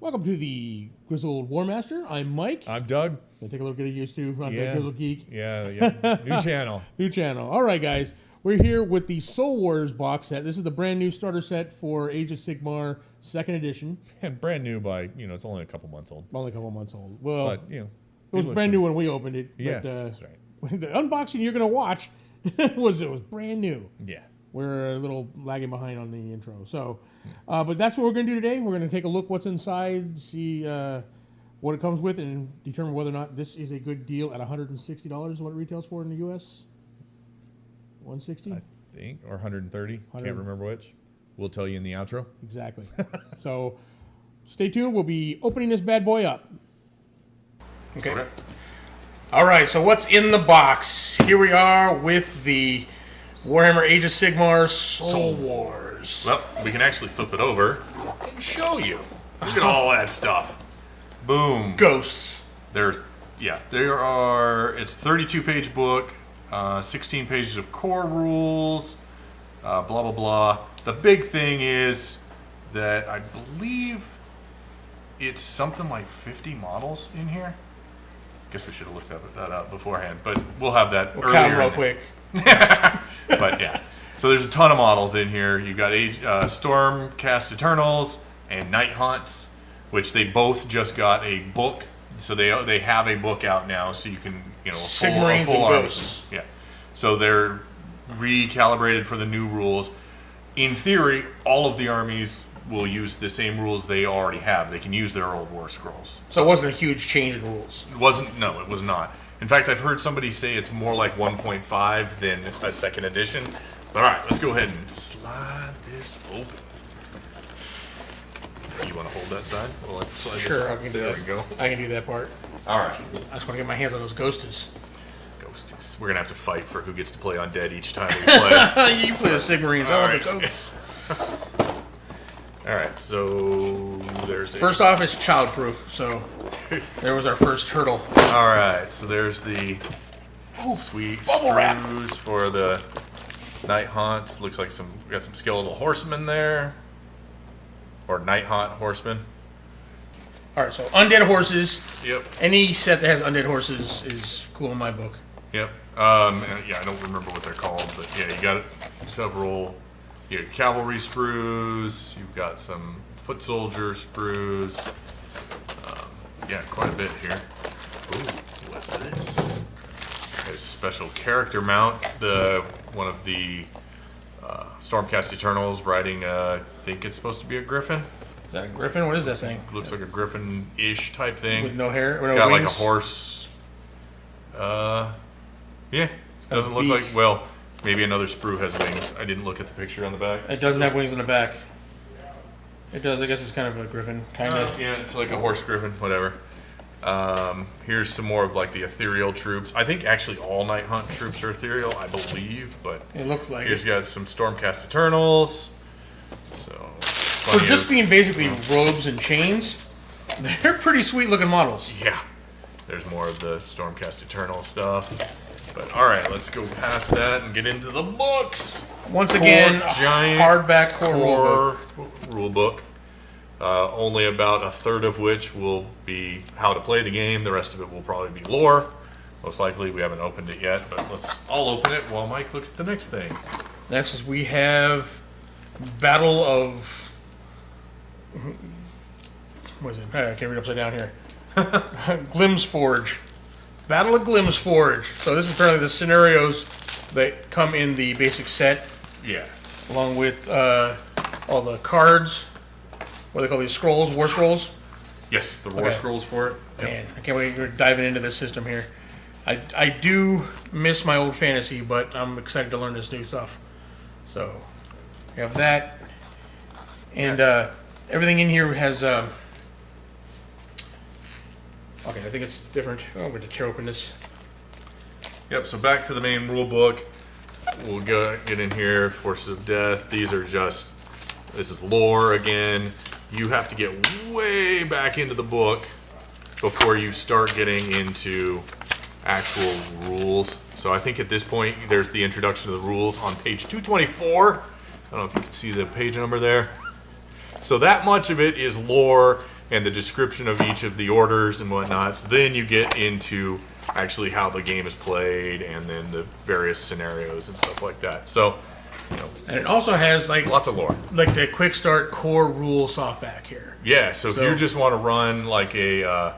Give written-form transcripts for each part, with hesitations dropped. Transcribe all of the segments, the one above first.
Welcome to the Grizzled Warmaster. I'm Mike. I'm Doug. Gonna take a little bit of used to on the Grizzled Geek. Yeah. New channel. New channel. All right, guys. We're here with the Soul Wars box set. This is the brand new starter set for Age of Sigmar 2nd edition. And brand new by, it's only a couple months old. Only a couple months old. Well, but, it was brand new when we opened it. Yes, but, that's right. The unboxing you're going to watch was brand new. Yeah. We're a little lagging behind on the intro. So, but that's what we're going to do today. We're going to take a look what's inside, see what it comes with, and determine whether or not this is a good deal at $160, what it retails for in the U.S. 160? I think, or 130. Can't remember which. We'll tell you in the outro. Exactly. So, stay tuned. We'll be opening this bad boy up. Okay. All right, so what's in the box? Here we are with the Warhammer Age of Sigmar Soul Wars. Well, we can actually flip it over and show you. Look at all that stuff. Boom. Ghosts. There are, it's a 32-page book, 16 pages of core rules, blah, blah, blah. The big thing is that I believe it's something like 50 models in here. Guess we should have looked that up beforehand, but we'll have that We'll earlier. count real quick. But yeah, so there's a ton of models in here. You've got Stormcast Eternals and Night Haunts, which they both just got a book. So they have a book out now, so you can a full army. Yeah, so they're recalibrated for the new rules. In theory, all of the armies will use the same rules they already have. They can use their old war scrolls. So it wasn't a huge change in rules. It wasn't. No, it was not. In fact, I've heard somebody say it's more like 1.5 than a 2nd edition. But all right, let's go ahead and slide this open. You want to hold that side? Well, slide Sure, this I can do there that. we go. I can do that part. All right. I just want to get my hands on those ghosties. Ghosties. We're going to have to fight for who gets to play Undead each time we play. You play the Sigmarines. I want the ghosts. All right, so there's First off, it's childproof, so there was our first hurdle. All right, so there's the sweet sprues for the Night Haunts. Looks like we got some skeletal horsemen there, or Night Haunt horsemen. All right, so undead horses. Yep. Any set that has undead horses is cool in my book. Yep. Yeah, I don't remember what they're called, but yeah, you got several. You got cavalry sprues. You've got some foot soldier sprues. Yeah, quite a bit here. Ooh, what's this? There's a special character mount. One of the Stormcast Eternals riding. I think it's supposed to be a griffin. Is that a griffin? What is that thing? Looks like a griffin-ish type thing. With no hair? It's got like a horse. Yeah, doesn't look like. Well, maybe another sprue has wings. I didn't look at the picture on the back. It doesn't have wings on the back. It does. I guess it's kind of a griffin, kind of. Yeah, it's like a horse griffin, whatever. Here's some more of like the ethereal troops. I think actually all Night Hunt troops are ethereal, I believe, but It looks like here's it. got some Stormcast Eternals. So For just being basically robes and chains, they're pretty sweet looking models. yeah, there's more of the Stormcast Eternal stuff. But all right, let's go past that and get into the books. Once again, giant hardback core rule book. Only about a third of which will be how to play the game. The rest of it will probably be lore. Most likely, we haven't opened it yet, but I'll open it while Mike looks at the next thing. Next is we have Battle of... What is it? I can't read upside down here. Glimsforge. Battle of Glimsforge. So this is apparently the scenarios that come in the basic set, Yeah. along with all the cards. What do they call these scrolls? War scrolls? Yes, the war scrolls for it. Yep. Man, I can't wait. We're diving into this system here. I do miss my old fantasy, but I'm excited to learn this new stuff. So, we have that. And everything in here has... okay, I think it's different. Oh, I'm going to tear open this. Yep, so back to the main rule book. We'll get in here. Forces of Death. These are just... This is lore again. You have to get way back into the book before you start getting into actual rules. So I think at this point, there's the introduction to the rules on page 224. I don't know if you can see the page number there. So that much of it is lore and the description of each of the orders and whatnot. So then you get into actually how the game is played, and then the various scenarios and stuff like that. So, And it also has like lots of lore. like the quick start core rule softback here. Yeah. So if you just want to run like a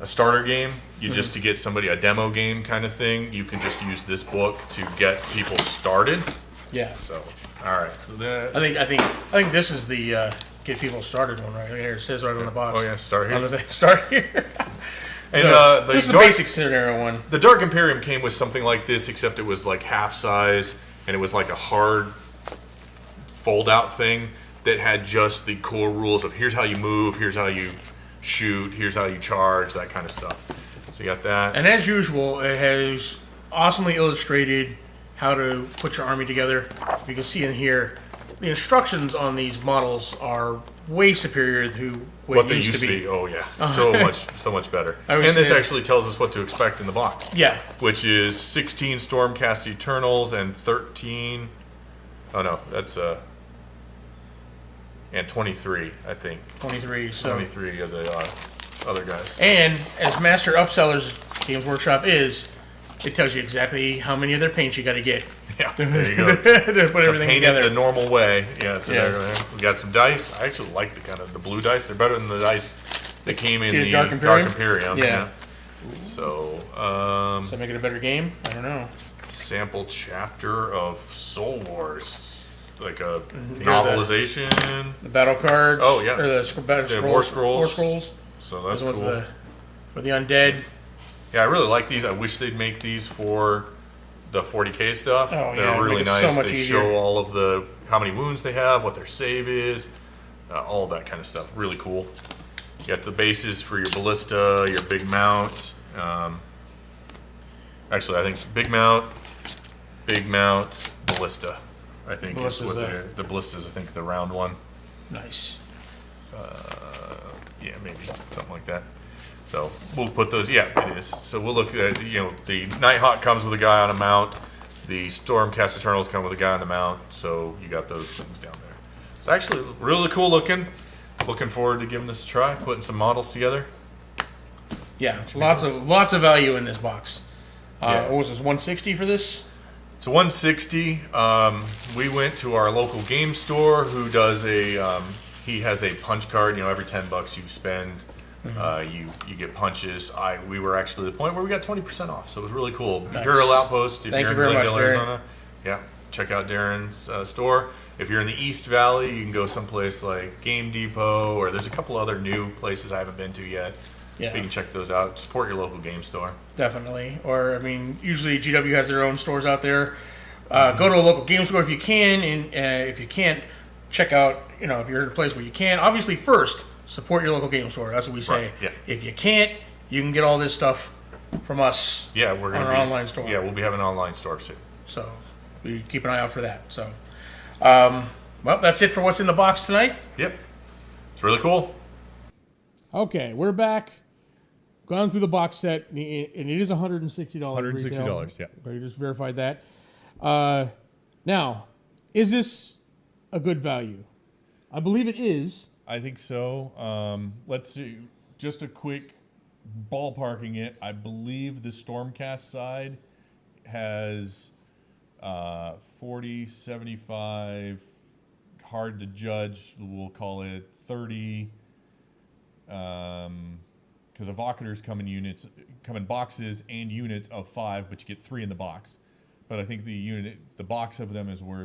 starter game, just to get somebody a demo game kind of thing, you can just use this book to get people started. Yeah. So, all right. So that. I think this is the get people started one right here. It says right on the box. Oh yeah, start On here. the start here. And So, the this is the Dark- basic scenario one. The Dark Imperium came with something like this, except it was like half size, and it was like a hard fold-out thing that had just the core rules of here's how you move, here's how you shoot, here's how you charge, that kind of stuff. So you got that. And as usual, it has awesomely illustrated how to put your army together. You can see in here, the instructions on these models are way superior to what they used to be. Oh yeah, so much better. And this actually tells us what to expect in the box. Yeah. Which is 16 Stormcast Eternals and 13. Oh no, that's and 23, I think. 23. So 23 of the other guys. And as Master Upsellers Games Workshop is, it tells you exactly how many of their paints you got to get. Yeah, there you go. To put everything paint together. it the normal way. Yeah, it's Yeah. there. We got some dice. I actually like the blue dice. They're better than the dice that came in the Dark Imperium? Yeah. So, Does that make it a better game? I don't know. sample chapter of Soul Wars, like a Here novelization. The battle cards. Oh, yeah. Or the War Scrolls. War Scrolls. So that's Those ones cool. for the undead. Yeah, I really like these. I wish they'd make these for the 40K stuff. Oh, They're yeah, really make it so nice. much They easier. show all of the how many wounds they have, what their save is, all that kind of stuff. Really cool. You got the bases for your ballista, your big mount. Actually, I think big mount, ballista. I think Ballista's is what the ballista's. I think the round one. Nice. Yeah, maybe something like that. So we'll put those. Yeah, it is. So we'll look at the Nighthawk comes with a guy on a mount. The Stormcast Eternals come with a guy on the mount. So you got those things down there. It's actually really cool looking. Looking forward to giving this a try, putting some models together. Yeah, lots of value in this box. Yeah. What was this, 160 for this? So 160. We went to our local game store, who does he has a punch card. Every $10 you spend, you get punches. We were actually at the point where we got 20% off, so it was really cool. Nice. Imperial Outpost. If Thank you're you in very Glendale, much, Darren. Arizona, yeah, check out Darren's store. If you're in the East Valley, you can go someplace like Game Depot, or there's a couple other new places I haven't been to yet. Yeah. You can check those out. Support your local game store. Definitely. Or, usually GW has their own stores out there. Go to a local game store if you can, and if you can't, check out, if you're in a place where you can. Obviously, first, support your local game store. That's what we say. Right, yeah. If you can't, you can get all this stuff from us Yeah, we're on gonna our be, online store. Yeah, we'll be having an online store soon. So, we keep an eye out for that. So, well, that's it for what's in the box tonight. Yep, it's really cool. Okay, we're back. Gone through the box set, and it is $160. $160, yeah. Okay, just verified that. Now, is this a good value? I believe it is. I think so. Let's see. Just a quick ballparking it. I believe the Stormcast side has 40, 75, hard to judge. We'll call it 30. Because evocators come in boxes and units of 5, but you get 3 in the box. But I think the box of them is $50.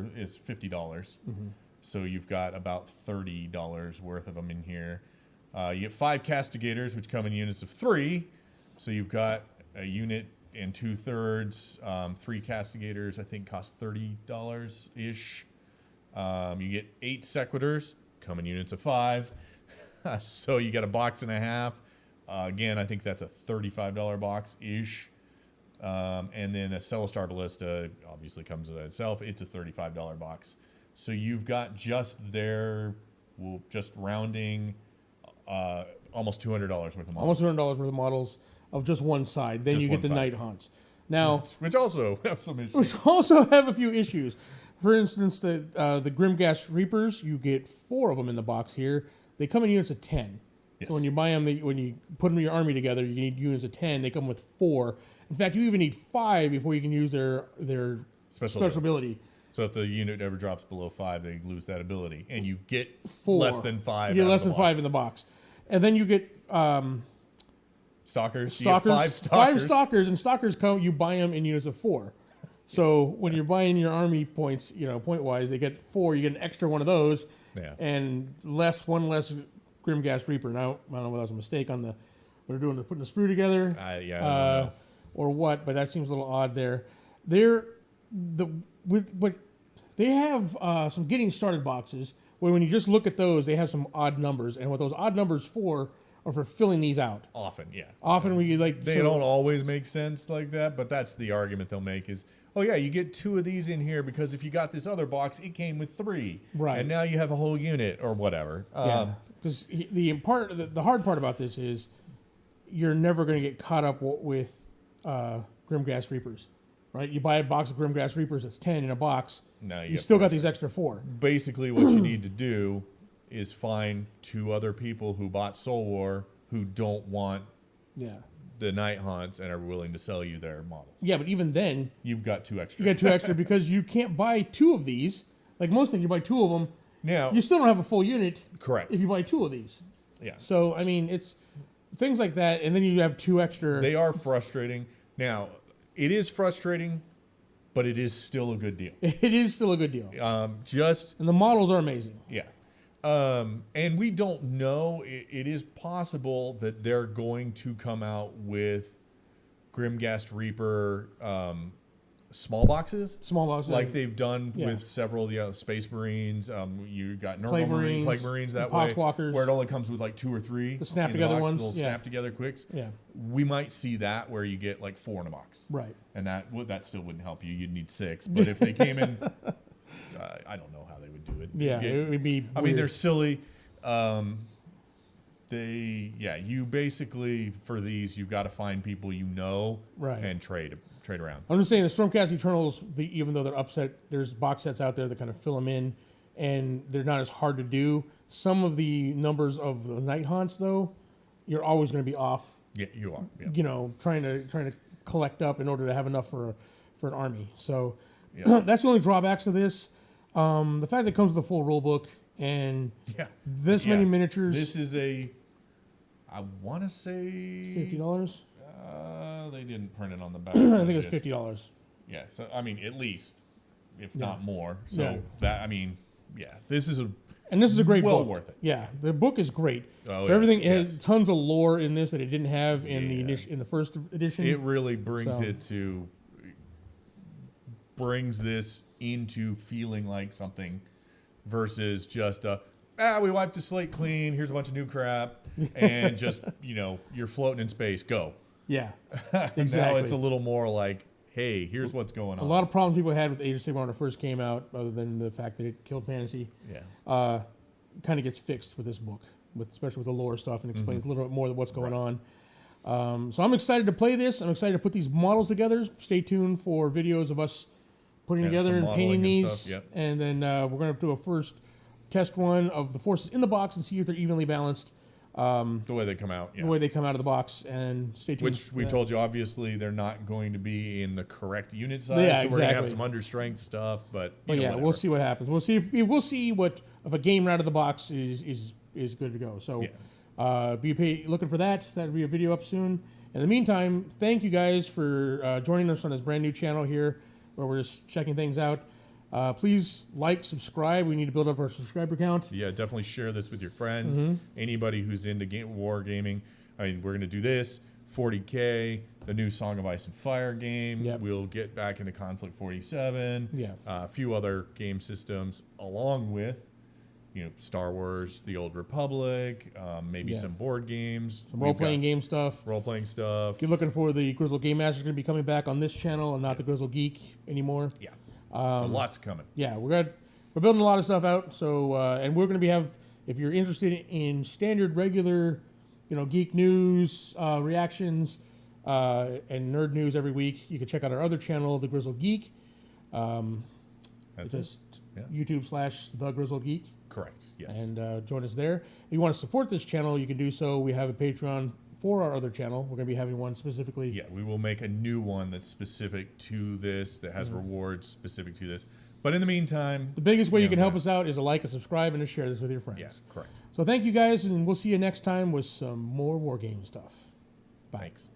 Mm-hmm. So you've got about $30 worth of them in here. You get 5 castigators, which come in units of 3. So you've got a unit and 2/3. 3 castigators, I think, cost $30 ish. You get 8 sequitors, come in units of 5. So you got a box and a half. Again, I think that's a $35 box ish. And then a Celestar Ballista obviously comes with itself. It's a $35 box. So you've got just rounding, almost $200 worth of models. Almost $200 worth of models of just one side. Then Just you get one the side. Night Haunts. Now, Which also have some issues. which also have a few issues. For instance, the Grimghast Reapers, you get 4 of them in the box here. They come in units of 10. Yes. So when you buy them, when you put them in your army together, you need units of 10. They come with 4. In fact, you even need 5 before you can use their special ability. So if the unit ever drops below 5, they lose that ability, and you get 4. less than 5. You get less than 5 in the box, and then you get stalkers. You get stalkers. 5 stalkers. 5 stalkers, and stalkers come. You buy them in units of 4. So when you're buying your army points, point wise, they get 4. You get an extra one of those, and one less Grimghast Reaper. Now I don't know whether that was a mistake on what they're doing, putting the sprue together, I don't know. or what. But that seems a little odd there. They have some getting started boxes where when you just look at those, they have some odd numbers, and what those odd numbers are for filling these out. Often, yeah. Often when you they don't always make sense like that, but that's the argument they'll make is, oh yeah, you get 2 of these in here because if you got this other box, it came with 3, right? And now you have a whole unit or whatever. Because the hard part about this is you're never going to get caught up with Grimghast Reapers. Right, you buy a box of Grimghast Reapers that's 10 in a box. No, you still got these extra 4. Basically, what you need to do is find 2 other people who bought Soul War who don't want the Night Haunts and are willing to sell you their models. Yeah, but even then, you've got 2 extra. You got 2 extra because you can't buy 2 of these. Like most things, you buy 2 of them. Now you still don't have a full unit. Correct. If you buy 2 of these. Yeah. So I mean, it's things like that, and then you have 2 extra. They are frustrating. Now. It is frustrating, but it is still a good deal. It is still a good deal. And the models are amazing. Yeah. And we don't know. It is possible that they're going to come out with Grimghast Reaper small boxes. Small boxes. Like they've done with several of the Space Marines. You got normal Plague Marines that way. Poxwalkers. Where it only comes with like 2 or 3. The snap together ones. Little snap together quicks. Yeah. We might see that where you get like 4 in a box. Right. And that still wouldn't help you. You'd need 6. But if they came in, I don't know how they would do it. Yeah, it would be. I mean, they're silly. You basically for these you've got to find people and trade around. I'm just saying the Stormcast Eternals, even though they're upset, there's box sets out there that kind of fill them in, and they're not as hard to do. Some of the numbers of the Night Haunts, though, you're always going to be off. Yeah, you are. Yeah. Trying to collect up in order to have enough for an army. So that's the only drawbacks to this. The fact that it comes with a full rule book and this many miniatures. This is I want to say $50. They didn't print it on the back. I think it's $50. Yeah, so I mean, at least, if not more. So this is a great book. Well worth it. Yeah, the book is great. Oh, everything has tons of lore in this that it didn't have in the first edition. It really brings brings this into feeling like something versus just we wiped the slate clean. Here's a bunch of new crap, and just you're floating in space. Go. Yeah, exactly. Now it's a little more like, hey, here's what's going on. A lot of problems people had with Age of Sigmar when it first came out, other than the fact that it killed fantasy. Yeah, kind of gets fixed with this book, especially with the lore stuff, and explains a little bit more of what's going on. So I'm excited to play this. I'm excited to put these models together. Stay tuned for videos of us putting together and painting these, and then we're going to do a first test run of the forces in the box and see if they're evenly balanced. The way they come out. The way they come out of the box, and stay tuned. Which we told you, obviously, they're not going to be in the correct unit size. So we're going to have some understrength stuff, but we'll see what happens. We'll see what if a game out of the box is good to go. So be looking for that. That'll be a video up soon. In the meantime, thank you guys for joining us on this brand new channel here, where we're just checking things out. Please like, subscribe. We need to build up our subscriber count. Yeah, definitely share this with your friends. Anybody who's into war gaming. I mean, we're going to do this. 40K, the new Song of Ice and Fire game. Yep. We'll get back into Conflict 47. Yeah. A few other game systems, along with Star Wars, The Old Republic, maybe some board games. Some role-playing game stuff. Role-playing stuff. If you're looking for the Grizzled Game Master, is going to be coming back on this channel and not the Grizzled Geek anymore. Yeah. So lots coming. Yeah, we're building a lot of stuff out. So and we're going to if you're interested in standard, regular, geek news, reactions, and nerd news every week, you can check out our other channel, The Grizzled Geek. It's just YouTube / The Grizzled Geek. Correct. Yes. And join us there. If you want to support this channel, you can do so. We have a Patreon for our other channel. We're going to be having one specifically. Yeah, we will make a new one that's specific to this, that has rewards specific to this. But in the meantime, The biggest way you can help us out is to like and subscribe and to share this with your friends. Yeah, correct. So thank you guys, and we'll see you next time with some more Wargame stuff. Bye. Thanks.